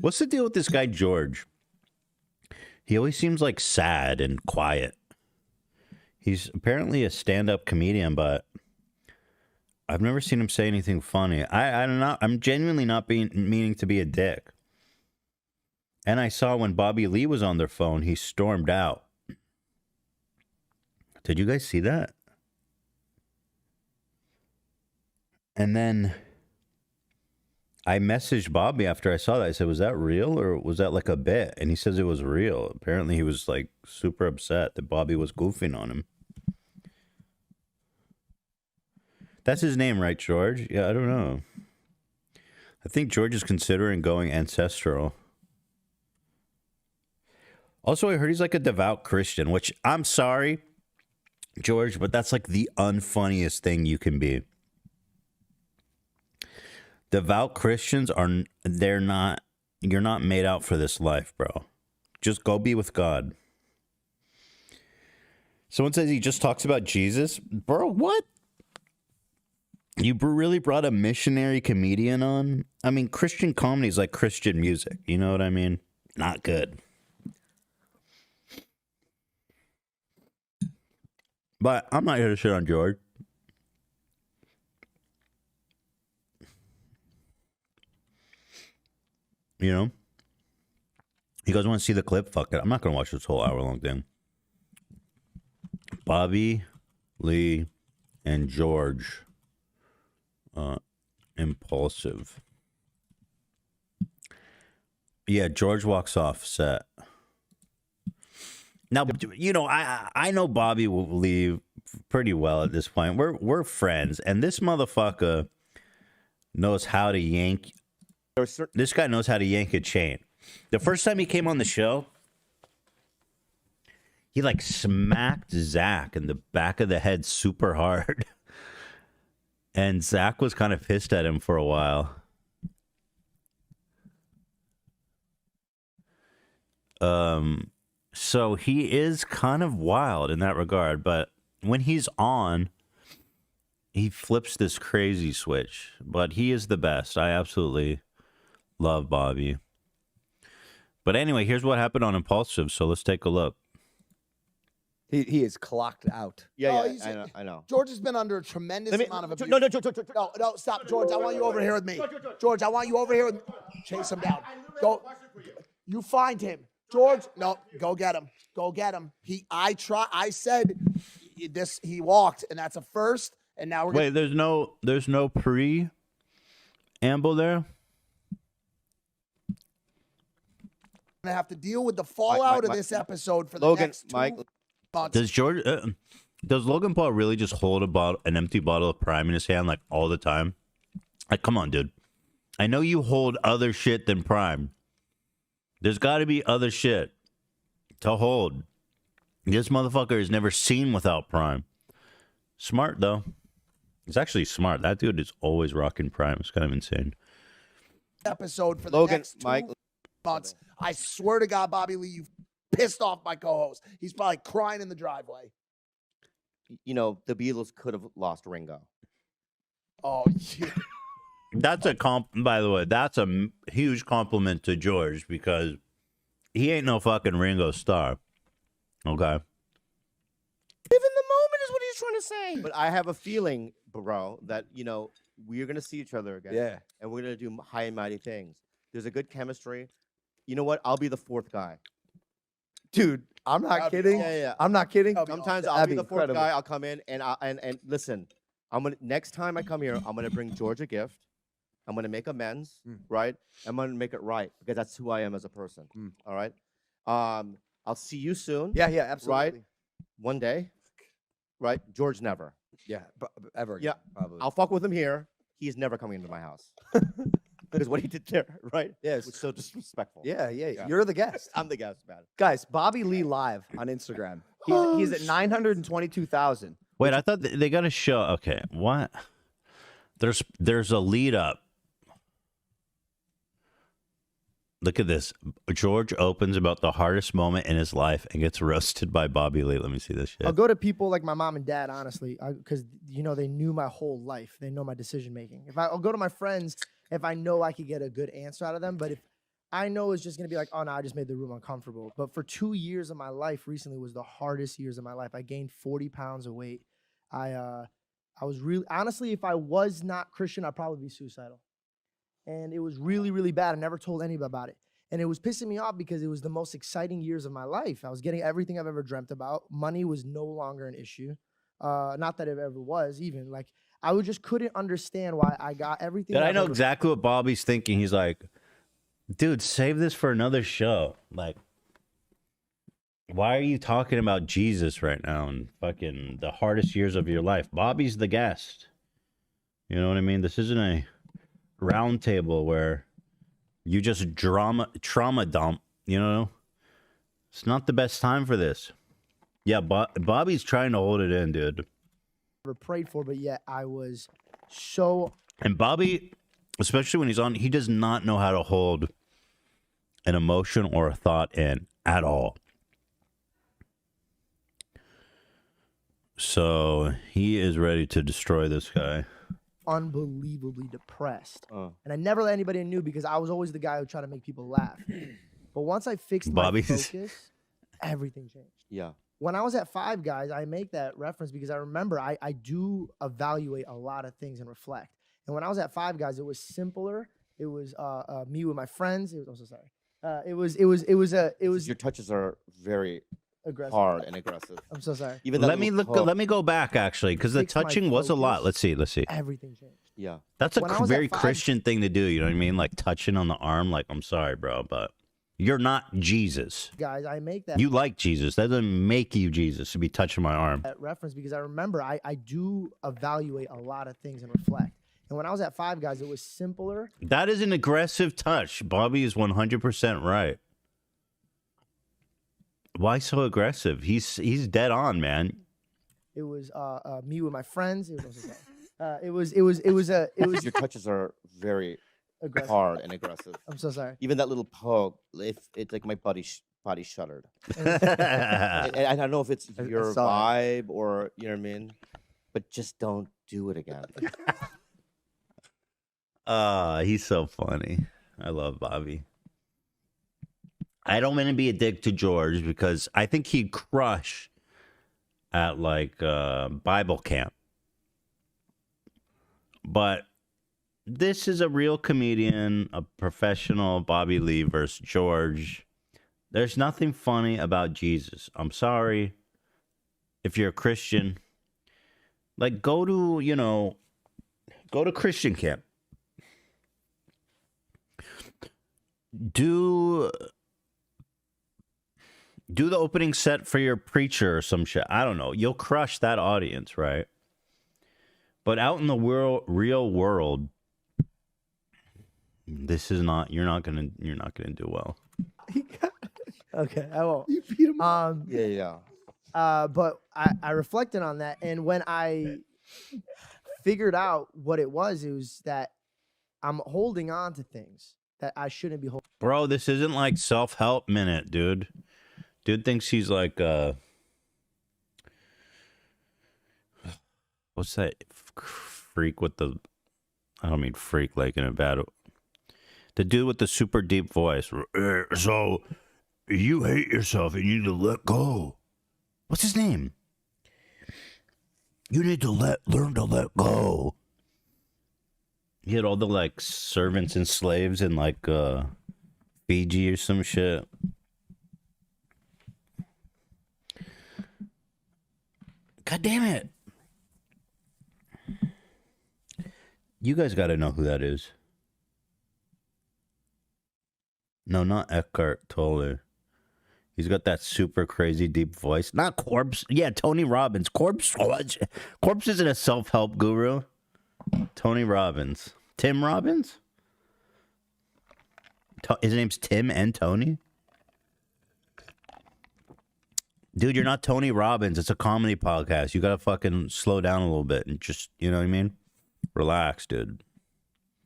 What's the deal with this guy, George? He always seems like sad and quiet. He's apparently a stand-up comedian, but I've never seen him say anything funny. I'm genuinely not meaning to be a dick. And I saw when Bobby Lee was on their phone, he stormed out. Did you guys see that? And then I messaged Bobby after I saw that. I said, was that real or was that like a bit? And he says it was real. Apparently he was like super upset that Bobby was goofing on him. That's his name, right, George? Yeah, I don't know. I think George is considering going ancestral. Also, I heard he's like a devout Christian, which I'm sorry, George, but that's like the unfunniest thing you can be. Devout Christians you're not made out for this life, bro. Just go be with God. Someone says he just talks about Jesus. Bro, what? You really brought a missionary comedian on? I mean, Christian comedy is like Christian music. You know what I mean? Not good. But I'm not here to shit on George. You know? You guys want to see the clip? Fuck it. I'm not going to watch this whole hour-long thing. Bobby, Lee, and George. Impulsive. Yeah, George walks off set. Now, you know, I know Bobby will leave pretty well at this point. We're friends, and this motherfucker knows how to yank. This guy knows how to yank a chain. The first time he came on the show, he like smacked Zach in the back of the head super hard. And Zach was kind of pissed at him for a while. So he is kind of wild in that regard, but when he's on, he flips this crazy switch. But he is the best. I absolutely love Bobby. But anyway, here's what happened on Impulsive, so let's take a look. He is clocked out. Yeah, I know. George has been under a tremendous amount of abuse. No, No, stop, George. I want you over here with me. George, I want you over here with me. Chase him down. Go. You find him. George, no, go get him. Go get him. I said this, he walked, and that's a first, and now we're Wait, there's no preamble there? gonna have to deal with the fallout of this episode for the next 2 months. Does Logan Paul really just hold an empty bottle of Prime in his hand like all the time? Like, come on, dude. I know you hold other shit than Prime. There's got to be other shit to hold. This motherfucker is never seen without Prime. Smart, though. It's actually smart. That dude is always rocking Prime. It's kind of insane. Episode for the next 2 months. I swear to God, Bobby Lee, you pissed off my co-host. He's probably crying in the driveway. You know, the Beatles could have lost Ringo. Oh, yeah. That's a by the way, that's a huge compliment to George because he ain't no fucking Ringo Starr. Okay. Live in the moment is what he's trying to say. But I have a feeling, bro, that, you know, we're going to see each other again. Yeah. And we're going to do high and mighty things. There's a good chemistry. You know what? I'll be the fourth guy. Dude, I'm not kidding. Yeah. I'm not kidding. Sometimes I'll be the fourth guy. I'll come in and listen. Next time I come here, I'm gonna bring George a gift. I'm gonna make amends, right? I'm gonna make it right because that's who I am as a person. All right. I'll see you soon. Yeah, absolutely. Right. One day. Right. George never. Yeah, ever. Yeah. Probably. I'll fuck with him here. He's never coming into my house. Because what he did there, right? Yes. Was so disrespectful. Yeah. You're the guest. I'm the guest, man. Guys, Bobby Lee live on Instagram. He's at 922,000. Wait, I thought they got a show. Okay, what? There's a lead up. Look at this. George opens about the hardest moment in his life and gets roasted by Bobby Lee. Let me see this shit. I'll go to people like my mom and dad, honestly, because, you know, they knew my whole life. They know my decision making. I'll go to my friends if I know I could get a good answer out of them. But if I know it's just gonna be like, oh no, I just made the room uncomfortable. But for 2 years of my life recently was the hardest years of my life. I gained 40 pounds of weight. I was really honestly, if I was not Christian, I'd probably be suicidal. And it was really, really bad. I never told anybody about it. And it was pissing me off because it was the most exciting years of my life. I was getting everything I've ever dreamt about. Money was no longer an issue. Not that it ever was, even. Like, I just couldn't understand why I got everything. Dude, I I've know ever- exactly what Bobby's thinking. He's like, dude, save this for another show. Like, why are you talking about Jesus right now and fucking the hardest years of your life? Bobby's the guest. You know what I mean? This isn't a round table where you just trauma dump, you know? It's not the best time for this. Yeah, Bobby's trying to hold it in, dude. Ever prayed for, but yet I was so. And Bobby, especially when he's on, he does not know how to hold an emotion or a thought in at all. So he is ready to destroy this guy. Unbelievably depressed. And I never let anybody knew because I was always the guy who tried to make people laugh. But once I fixed my Bobby's- focus, everything changed. Yeah. When I was at Five Guys, I make that reference because I remember I do evaluate a lot of things and reflect. And when I was at Five Guys, it was simpler. It was me with my friends. It was also sorry. It was Your touches are very aggressive. hard and aggressive. I'm so sorry. Even that Let me little look. poke. Let me go back actually, because the Fix my touching was a lot. focus. Let's see. Everything changed. Yeah. That's a When I was at very Five- Christian thing to do. You know what I mean? Like touching on the arm. Like, I'm sorry, bro, but you're not Jesus. Guys, I make that You like Jesus. That doesn't make you Jesus to be touching my arm. reference because I remember I do evaluate a lot of things and reflect. And when I was at Five Guys, it was simpler. That is an aggressive touch. Bobby is 100% right. Why so aggressive? He's dead on, man. It was me with my friends. It was also sorry. Your touches are very aggressive. hard and aggressive. I'm so sorry. Even that little poke, if it's like my body shuddered. Ah, And I don't know if it's I your saw vibe or you know what I mean, but just don't do it again. He's so funny. I love Bobby. I don't want to be a dick to George because I think he'd crush at like Bible camp. But this is a real comedian, a professional, Bobby Lee versus George. There's nothing funny about Jesus. I'm sorry. If you're a Christian, like go to Christian camp. Do the opening set for your preacher or some shit. I don't know. You'll crush that audience, right? But out in the real world, this is not. You're not gonna do well. Okay, I won't. You beat him. Yeah. But I reflected on that, and when I figured out what it was that I'm holding on to things that I shouldn't be holding. Bro, this isn't like self-help minute, dude. Dude thinks he's like what's that freak with the, I don't mean freak like in a bad, the dude with the super deep voice. So you hate yourself and you need to let go. What's his name? You need to learn to let go. He had all the like servants and slaves in like Fiji or some shit. God damn it. You guys got to know who that is. No, not Eckhart Tolle. He's got that super crazy deep voice. Not Corpse. Yeah, Tony Robbins. Corpse isn't a self-help guru. Tony Robbins. Tim Robbins? His name's Tim and Tony? Dude, you're not Tony Robbins. It's a comedy podcast. You gotta fucking slow down a little bit and just, you know what I mean? Relax, dude.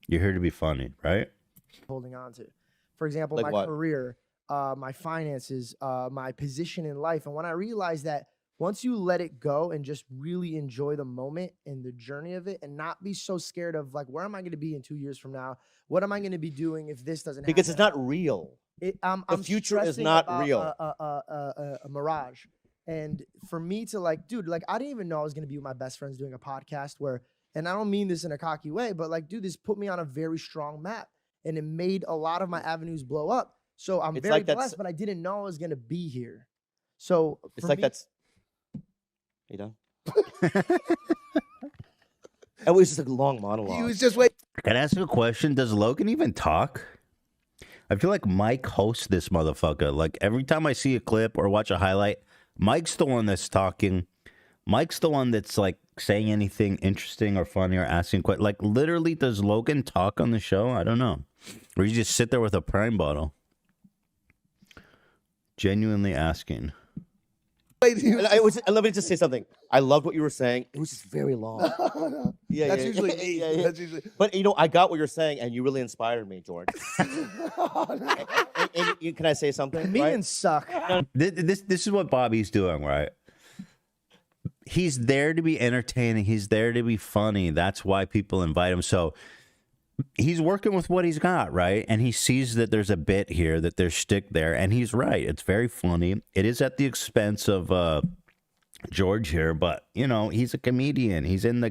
You're here to be funny, right? Holding on to. For example, Like my what? career, my finances, my position in life. And when I realized that once you let it go and just really enjoy the moment and the journey of it and not be so scared of like, where am I going to be in 2 years from now? What am I going to be doing if this doesn't happen? Because it's not real. I'm future is stressing not about real. A mirage. And for me to like, dude, like I didn't even know I was going to be with my best friends doing a podcast where, and I don't mean this in a cocky way, but like, dude, this put me on a very strong map and it made a lot of my avenues blow up. So I'm very blessed, but I didn't know I was going to be here. So it's like that's. You done? It was just a long monologue. He was just waiting. Can I ask you a question? Does Logan even talk? I feel like Mike hosts this motherfucker. Like every time I see a clip or watch a highlight, Mike's the one that's talking. Mike's the one that's like saying anything interesting or funny or asking questions. Like literally, does Logan talk on the show? I don't know. Or you just sit there with a Prime bottle. Genuinely asking. Let me just say something. I loved what you were saying. It was just very long. Yeah, That's usually me. Yeah. That's usually. But you know, I got what you're saying, and you really inspired me, George. And can I say something? Comedians suck. This is what Bobby's doing, right? He's there to be entertaining. He's there to be funny. That's why people invite him. So he's working with what he's got, right? And he sees that there's a bit here, that there's shtick there, and he's right. It's very funny. It is at the expense of George here, but you know, he's a comedian. He's in the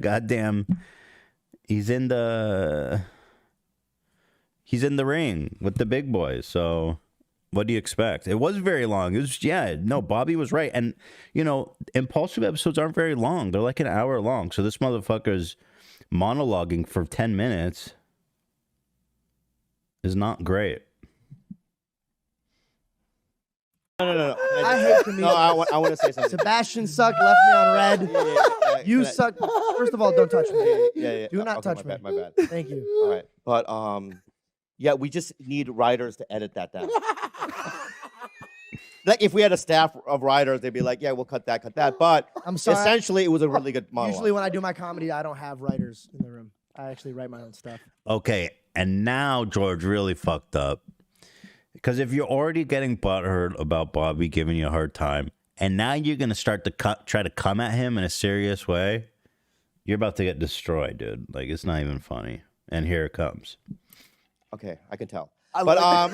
ring with the big boys. So what do you expect? It was very long. It was, Bobby was right. And you know, impulsive episodes aren't very long. They're like an hour long. So this motherfucker's monologuing for 10 minutes is not great. No. I hate comedians. No, I want to say something. Sebastian sucked, left me on red. Yeah. You suck. First of all, don't touch me. Yeah. Do not Okay, touch my me. My bad. Thank you. All right, but yeah, we just need writers to edit that down. Like if we had a staff of writers, they'd be like, "Yeah, we'll cut that." But I'm sorry. essentially, it was a really good monologue. Usually, when I do my comedy, I don't have writers in the room. I actually write my own stuff. Okay, and now George really fucked up. Because if you're already getting butthurt about Bobby giving you a hard time, and now you're going to start to try to come at him in a serious way, you're about to get destroyed, dude. Like, it's not even funny. And here it comes. Okay, I can tell. But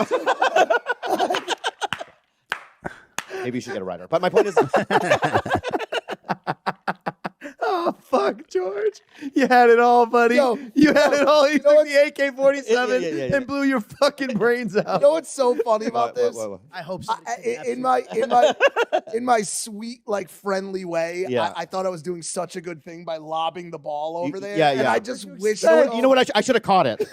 Maybe you should get a writer. But my point is, Oh, fuck, George. You had it all, buddy. You had it all. You took the AK-47 Yeah. and blew your fucking brains out. You know what's so funny about this? What? I hope so. In my sweet, like friendly way, Yeah. I thought I was doing such a good thing by lobbing the ball over there. yeah, And yeah. I just wish. You know what? I should have caught it.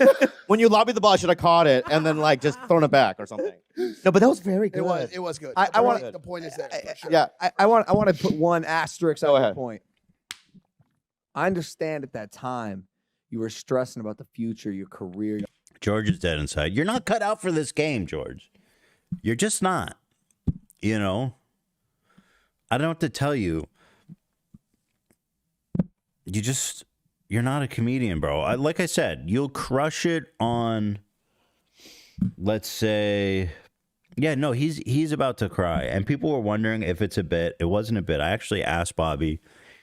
When you lobbied the ball, I should have caught it and then like just thrown it back or something. No, but that was very good. It was good. I want the point is there. for sure. Yeah, I want to put one asterisk Go on the ahead. point. I understand at that time you were stressing about the future, your career. George is dead inside. You're not cut out for this game, George. You're just not. You know? I don't know what to tell you. You're not a comedian, bro. Like I said, you'll crush it on, let's say, yeah, no, he's about to cry. And people were wondering if it's a bit. It wasn't a bit. I actually asked Bobby.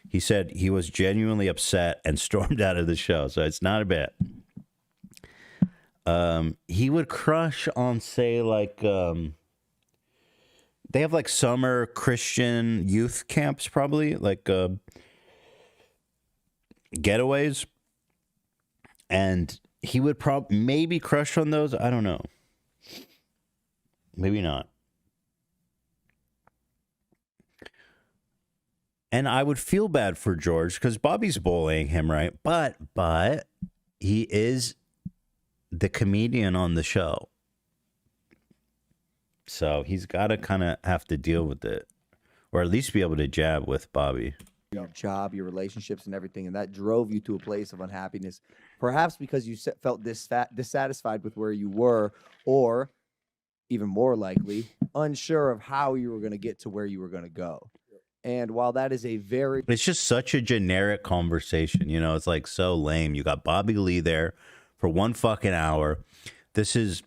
He said he was genuinely upset and stormed out of the show. So it's not a bit. He would crush on, say, like, they have like summer Christian youth camps, probably, like getaways. And he would maybe crush on those. I don't know. Maybe not. And I would feel bad for George because Bobby's bullying him, right? But he is the comedian on the show. So he's got to kind of have to deal with it, or at least be able to jab with Bobby. Your job, your relationships, and everything, and that drove you to a place of unhappiness, perhaps because you felt dissatisfied with where you were, or even more likely, unsure of how you were going to get to where you were going to go. And while that is it's just such a generic conversation, you know, it's like so lame. You got Bobby Lee there for 1 fucking hour. This is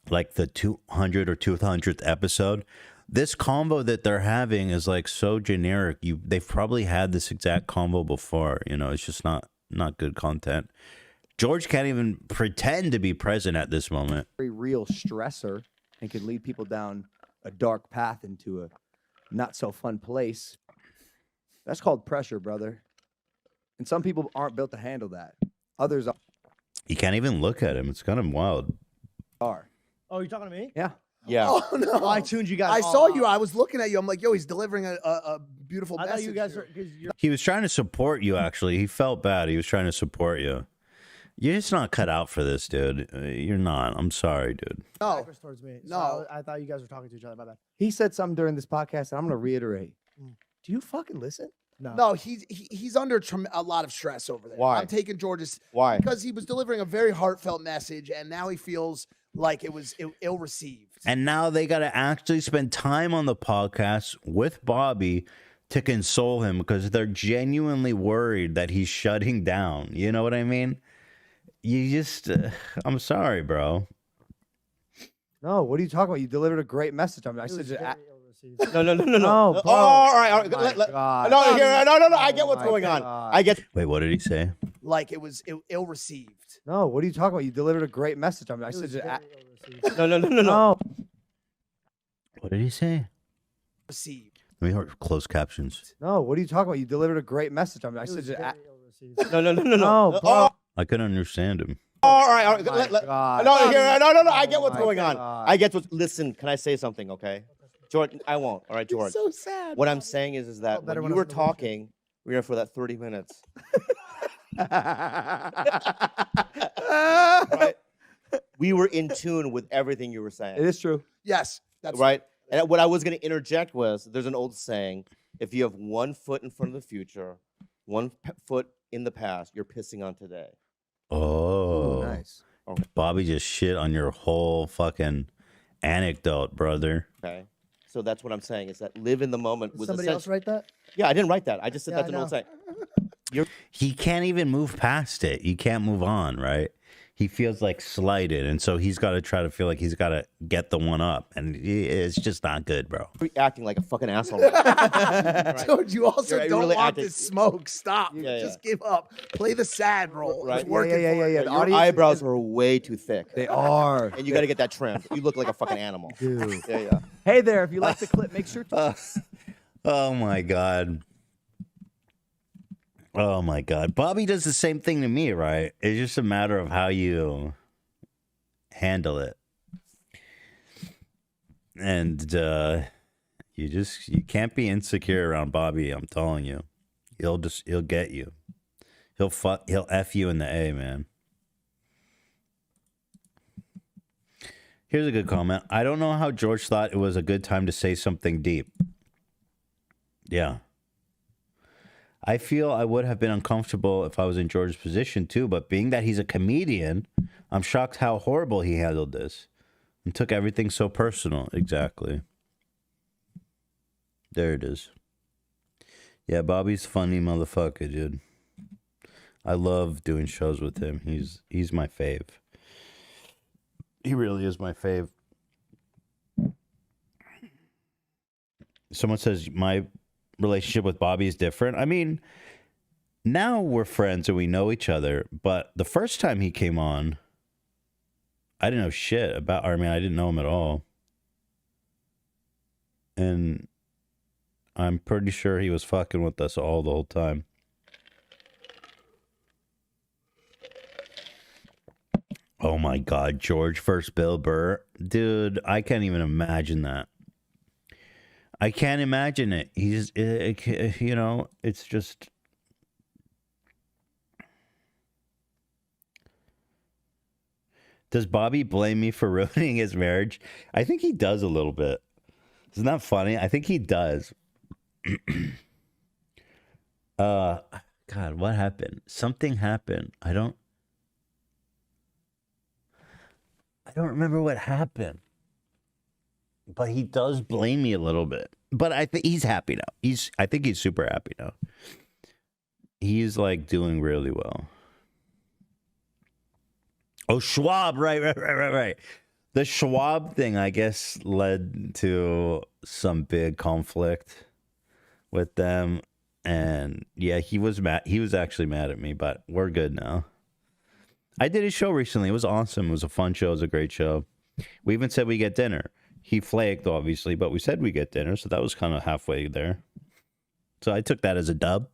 like the 200 or 200th episode. this combo that they're having is like so generic. They've probably had this exact combo before. You know, it's just not good content. George can't even pretend to be present at this moment. Very real stressor and could lead people down a dark path into a not so fun place. That's called pressure, brother. And some people aren't built to handle that. Others You can't even look at him. It's kind of wild. are. Oh, you're talking to me? Yeah. Yeah. Oh no! Oh, I tuned you guys. I all saw out. you. I was looking at you. I'm like, yo, he's delivering a beautiful I message. thought you guys here. were because you're. He was trying to support you, actually. He felt bad. He was trying to support you. You're just not cut out for this, dude. You're not. I'm sorry, dude. No, Backwards towards me. So No. I thought you guys were talking to each other. My bad. He said something during this podcast, and I'm going to reiterate. Mm. Do you fucking listen? no, he's under a lot of stress over there. Why? I'm taking George's Why? because he was delivering a very heartfelt message, and now he feels like it was ill received. And now they got to actually spend time on the podcast with Bobby to console him because they're genuinely worried that he's shutting down. You know what I mean? You just, I'm sorry, bro. No, what are you talking about? You delivered a great message. I mean, I It said was just very ill-received. No. No, Oh, bro. all right. Oh my God. No, here, no. I get what's my going on. God. I get. Wait, what did he say? Like it was ill received. No, what are you talking about? You delivered a great message. I mean, I It said was just very ill-received. No. no. What did he say? Received. Let me hear closed captions. No, what are you talking about? You delivered a great message. I mean, I It said was just very ill-received. No. No, bro. Oh, I couldn't understand him. all right. Oh my God. No, here, no. I get Oh what's my going on. God. I get what. Listen, can I say something? Okay, George. I won't. All right, George. It's so sad. What I'm saying is that Felt better when when you I were was in the wheelchair. talking, we were here for that 30 minutes. Right? We were in tune with everything you were saying. It is true. Yes, that's Right? And what I was going to interject was there's an old saying, if you have 1 foot in front of the future, 1 foot in the past, you're pissing on today. Oh, Nice. Bobby just shit on your whole fucking anecdote, brother. Okay? So that's what I'm saying is that live in the moment Did was somebody else write that? Yeah, I didn't write that. I just said Yeah, that's I an old know. saying. He can't even move past it. He can't move on, right? He feels like slighted, and so he's got to try to feel like he's got to get the one up, and it's just not good, bro. You're acting like a fucking asshole. Right? George, you also You're don't really want acting- this smoke. Stop. Yeah, Just give up. Play the sad role. Right. It's working Yeah. for you. The Your audience eyebrows are way too thick. They are. And you got to get that trimmed. You look like a fucking animal. Dude. Yeah. Hey there, if you like the clip, make sure to. Oh my god. Oh my god. Bobby does the same thing to me, right? It's just a matter of how you handle it. And you can't be insecure around Bobby, I'm telling you. He'll get you. He'll F you in the A, man. Here's a good comment. I don't know how George thought it was a good time to say something deep. Yeah. I feel I would have been uncomfortable if I was in George's position too, but being that he's a comedian, I'm shocked how horrible he handled this and took everything so personal. Exactly. There it is. Yeah, Bobby's funny motherfucker, dude. I love doing shows with him. He's my fave. He really is my fave. Someone says my relationship with Bobby is different. I mean, now we're friends and we know each other, but the first time he came on, I didn't know shit about, I didn't know him at all. And I'm pretty sure he was fucking with us all the whole time. Oh my God, George versus Bill Burr. Dude, I can't even imagine that. I can't imagine it. He's, it's just. Does Bobby blame me for ruining his marriage? I think he does a little bit. Isn't that funny? I think he does. God, what happened? Something happened. I don't remember what happened. But he does blame me a little bit. But I think he's happy now. I think he's super happy now. He's like doing really well. Oh, Schwab, right. The Schwab thing, I guess, led to some big conflict with them. And yeah, he was mad. He was actually mad at me, but we're good now. I did his show recently. It was awesome. It was a fun show. It was a great show. We even said we get dinner. He flaked, obviously, but we said we get dinner. So that was kind of halfway there. So I took that as a dub.